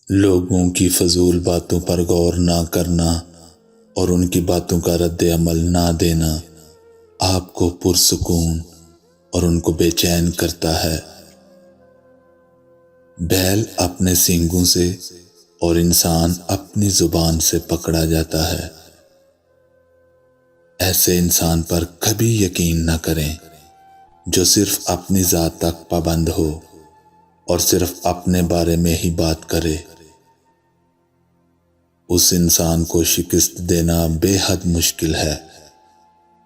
لوگوں کی فضول باتوں پر غور نہ کرنا اور ان کی باتوں کا رد عمل نہ دینا آپ کو پرسکون اور ان کو بے چین کرتا ہے۔ بیل اپنے سینگوں سے اور انسان اپنی زبان سے پکڑا جاتا ہے۔ ایسے انسان پر کبھی یقین نہ کریں جو صرف اپنی ذات تک پابند ہو اور صرف اپنے بارے میں ہی بات کرے۔ اس انسان کو شکست دینا بے حد مشکل ہے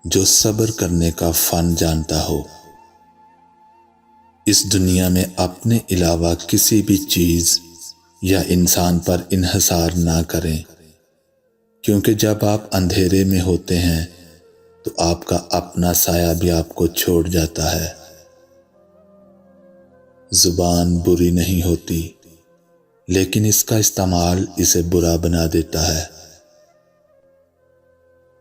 جو صبر کرنے کا فن جانتا ہو۔ اس دنیا میں اپنے علاوہ کسی بھی چیز یا انسان پر انحصار نہ کریں، کیونکہ جب آپ اندھیرے میں ہوتے ہیں تو آپ کا اپنا سایہ بھی آپ کو چھوڑ جاتا ہے۔ زبان بری نہیں ہوتی، لیکن اس کا استعمال اسے برا بنا دیتا ہے۔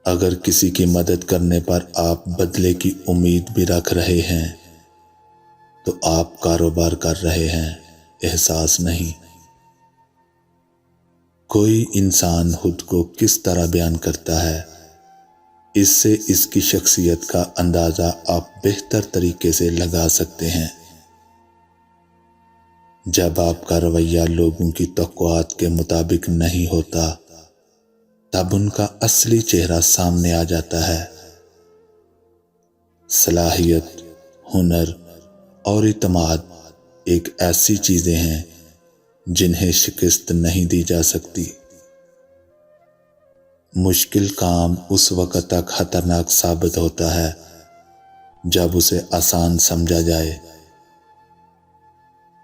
اگر کسی کی مدد کرنے پر آپ بدلے کی امید بھی رکھ رہے ہیں تو آپ کاروبار کر رہے ہیں، احساس نہیں۔ کوئی انسان خود کو کس طرح بیان کرتا ہے، اس سے اس کی شخصیت کا اندازہ آپ بہتر طریقے سے لگا سکتے ہیں۔ جب آپ کا رویہ لوگوں کی توقعات کے مطابق نہیں ہوتا، تب ان کا اصلی چہرہ سامنے آ جاتا ہے۔ صلاحیت، ہنر اور اعتماد ایک ایسی چیزیں ہیں جنہیں شکست نہیں دی جا سکتی۔ مشکل کام اس وقت تک خطرناک ثابت ہوتا ہے جب اسے آسان سمجھا جائے۔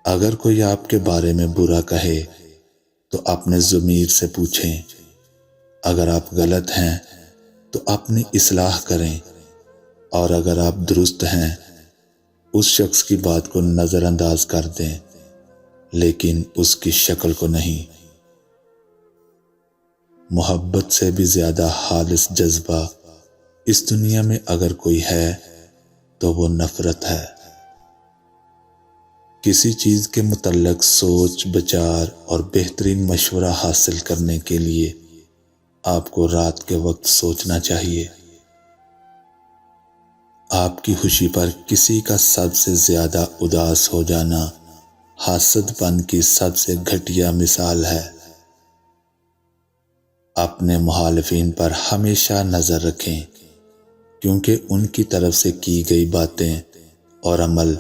اگر کوئی آپ کے بارے میں برا کہے تو اپنے ضمیر سے پوچھیں، اگر آپ غلط ہیں تو اپنی اصلاح کریں، اور اگر آپ درست ہیں اس شخص کی بات کو نظر انداز کر دیں، لیکن اس کی شکل کو نہیں۔ محبت سے بھی زیادہ خالص جذبہ اس دنیا میں اگر کوئی ہے تو وہ نفرت ہے۔ کسی چیز کے متعلق سوچ بچار اور بہترین مشورہ حاصل کرنے کے لیے آپ کو رات کے وقت سوچنا چاہیے۔ آپ کی خوشی پر کسی کا سب سے زیادہ اداس ہو جانا حاسد پن کی سب سے گھٹیا مثال ہے۔ اپنے مخالفین پر ہمیشہ نظر رکھیں، کیونکہ ان کی طرف سے کی گئی باتیں اور عمل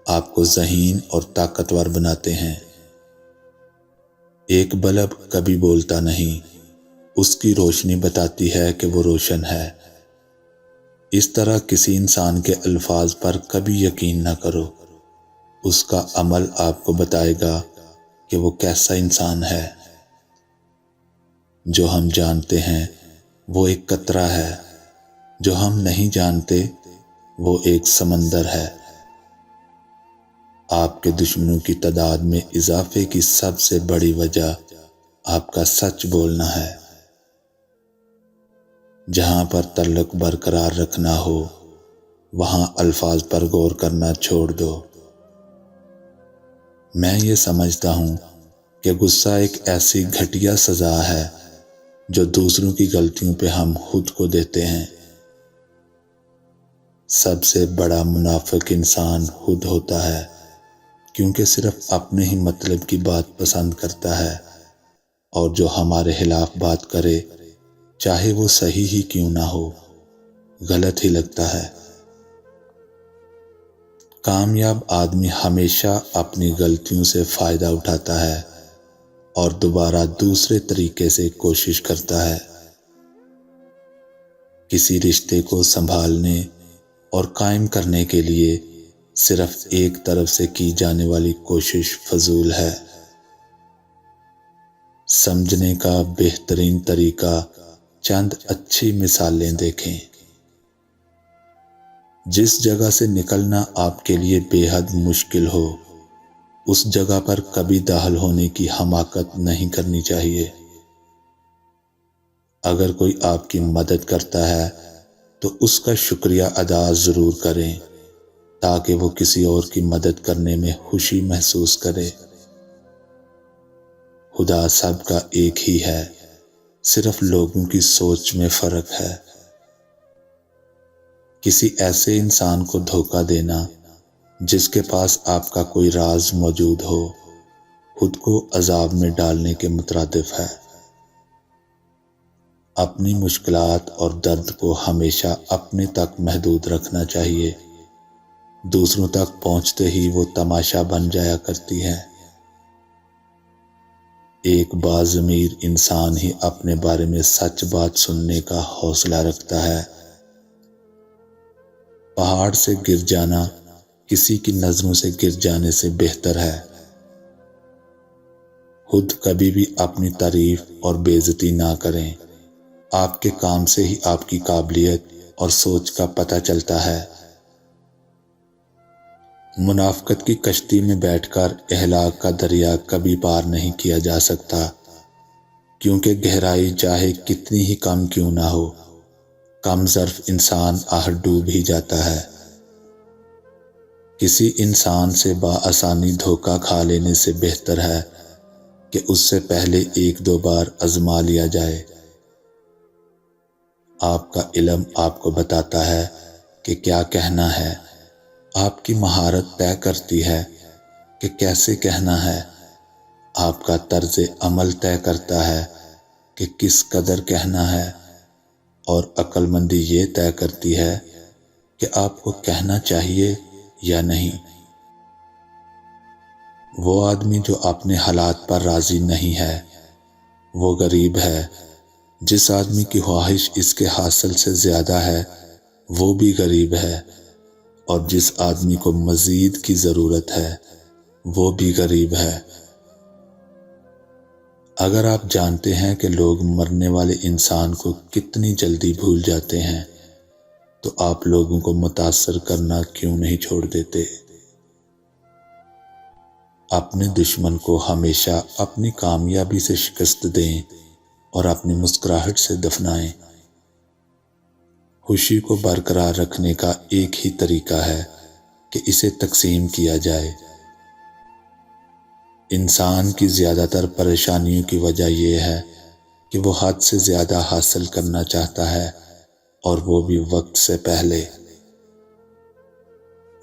آپ کو ذہین اور طاقتور بناتے ہیں۔ ایک بلب کبھی بولتا نہیں، اس کی روشنی بتاتی ہے کہ وہ روشن ہے۔ اس طرح کسی انسان کے الفاظ پر کبھی یقین نہ کرو، اس کا عمل آپ کو بتائے گا کہ وہ کیسا انسان ہے۔ جو ہم جانتے ہیں وہ ایک قطرہ ہے، جو ہم نہیں جانتے وہ ایک سمندر ہے۔ آپ کے دشمنوں کی تعداد میں اضافے کی سب سے بڑی وجہ آپ کا سچ بولنا ہے۔ جہاں پر تعلق برقرار رکھنا ہو وہاں الفاظ پر غور کرنا چھوڑ دو۔ میں یہ سمجھتا ہوں کہ غصہ ایک ایسی گھٹیا سزا ہے جو دوسروں کی غلطیوں پہ ہم خود کو دیتے ہیں۔ سب سے بڑا منافق انسان خود ہوتا ہے، کیونکہ صرف اپنے ہی مطلب کی بات پسند کرتا ہے، اور جو ہمارے خلاف بات کرے چاہے وہ صحیح ہی کیوں نہ ہو، غلط ہی لگتا ہے۔ کامیاب آدمی ہمیشہ اپنی غلطیوں سے فائدہ اٹھاتا ہے اور دوبارہ دوسرے طریقے سے کوشش کرتا ہے۔ کسی رشتے کو سنبھالنے اور قائم کرنے کے لیے صرف ایک طرف سے کی جانے والی کوشش فضول ہے۔ سمجھنے کا بہترین طریقہ چند اچھی مثالیں دیکھیں۔ جس جگہ سے نکلنا آپ کے لیے بے حد مشکل ہو، اس جگہ پر کبھی داخل ہونے کی حماقت نہیں کرنی چاہیے۔ اگر کوئی آپ کی مدد کرتا ہے تو اس کا شکریہ ادا ضرور کریں، تاکہ وہ کسی اور کی مدد کرنے میں خوشی محسوس کرے۔ خدا سب کا ایک ہی ہے، صرف لوگوں کی سوچ میں فرق ہے۔ کسی ایسے انسان کو دھوکہ دینا جس کے پاس آپ کا کوئی راز موجود ہو، خود کو عذاب میں ڈالنے کے مترادف ہے۔ اپنی مشکلات اور درد کو ہمیشہ اپنے تک محدود رکھنا چاہیے، دوسروں تک پہنچتے ہی وہ تماشا بن جایا کرتی ہے۔ ایک باضمیر انسان ہی اپنے بارے میں سچ بات سننے کا حوصلہ رکھتا ہے۔ پہاڑ سے گر جانا کسی کی نظروں سے گر جانے سے بہتر ہے۔ خود کبھی بھی اپنی تعریف اور بے عزتی نہ کریں، آپ کے کام سے ہی آپ کی قابلیت اور سوچ کا پتہ چلتا ہے۔ منافقت کی کشتی میں بیٹھ کر اہلاک کا دریا کبھی پار نہیں کیا جا سکتا، کیونکہ گہرائی چاہے کتنی ہی کم کیوں نہ ہو، کم ظرف انسان آہٹ ڈوب ہی جاتا ہے۔ کسی انسان سے بآسانی دھوکہ کھا لینے سے بہتر ہے کہ اس سے پہلے ایک دو بار آزما لیا جائے۔ آپ کا علم آپ کو بتاتا ہے کہ کیا کہنا ہے، آپ کی مہارت طے کرتی ہے کہ کیسے کہنا ہے، آپ کا طرز عمل طے کرتا ہے کہ کس قدر کہنا ہے، اور عقل مندی یہ طے کرتی ہے کہ آپ کو کہنا چاہیے یا نہیں۔ وہ آدمی جو اپنے حالات پر راضی نہیں ہے وہ غریب ہے، جس آدمی کی خواہش اس کے حاصل سے زیادہ ہے وہ بھی غریب ہے، اور جس آدمی کو مزید کی ضرورت ہے وہ بھی غریب ہے۔ اگر آپ جانتے ہیں کہ لوگ مرنے والے انسان کو کتنی جلدی بھول جاتے ہیں تو آپ لوگوں کو متاثر کرنا کیوں نہیں چھوڑ دیتے؟ اپنے دشمن کو ہمیشہ اپنی کامیابی سے شکست دیں اور اپنی مسکراہٹ سے دفنائیں۔ خوشی کو برقرار رکھنے کا ایک ہی طریقہ ہے کہ اسے تقسیم کیا جائے۔ انسان کی زیادہ تر پریشانیوں کی وجہ یہ ہے کہ وہ حد سے زیادہ حاصل کرنا چاہتا ہے، اور وہ بھی وقت سے پہلے۔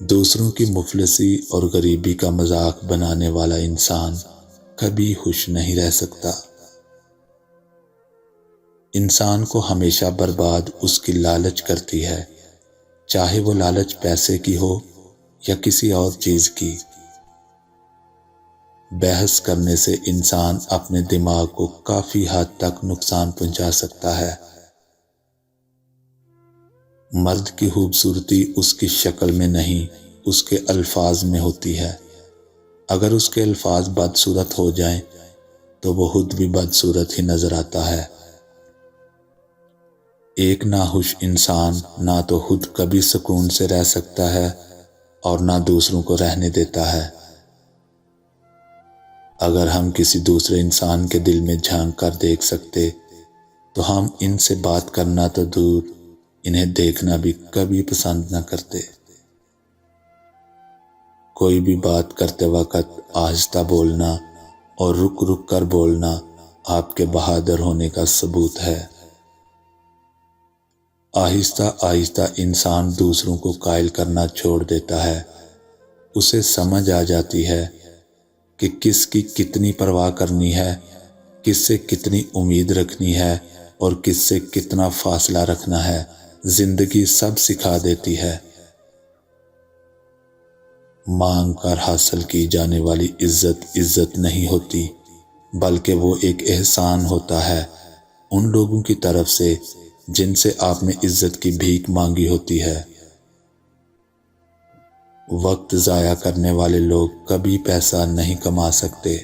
دوسروں کی مفلسی اور غریبی کا مذاق بنانے والا انسان کبھی خوش نہیں رہ سکتا۔ انسان کو ہمیشہ برباد اس کی لالچ کرتی ہے، چاہے وہ لالچ پیسے کی ہو یا کسی اور چیز کی۔ بحث کرنے سے انسان اپنے دماغ کو کافی حد تک نقصان پہنچا سکتا ہے۔ مرد کی خوبصورتی اس کی شکل میں نہیں، اس کے الفاظ میں ہوتی ہے۔ اگر اس کے الفاظ بدصورت ہو جائیں تو وہ خود بھی بدصورت ہی نظر آتا ہے۔ ایک ناخوش انسان نہ تو خود کبھی سکون سے رہ سکتا ہے اور نہ دوسروں کو رہنے دیتا ہے۔ اگر ہم کسی دوسرے انسان کے دل میں جھانک کر دیکھ سکتے تو ہم ان سے بات کرنا تو دور، انہیں دیکھنا بھی کبھی پسند نہ کرتے۔ کوئی بھی بات کرتے وقت آہستہ بولنا اور رک رک کر بولنا آپ کے بہادر ہونے کا ثبوت ہے۔ آہستہ آہستہ انسان دوسروں کو قائل کرنا چھوڑ دیتا ہے، اسے سمجھ آ جاتی ہے کہ کس کی کتنی پرواہ کرنی ہے، کس سے کتنی امید رکھنی ہے اور کس سے کتنا فاصلہ رکھنا ہے۔ زندگی سب سکھا دیتی ہے۔ مانگ کر حاصل کی جانے والی عزت عزت نہیں ہوتی، بلکہ وہ ایک احسان ہوتا ہے ان لوگوں کی طرف سے جن سے آپ نے عزت کی بھیک مانگی ہوتی ہے۔ وقت ضائع کرنے والے لوگ کبھی پیسہ نہیں کما سکتے۔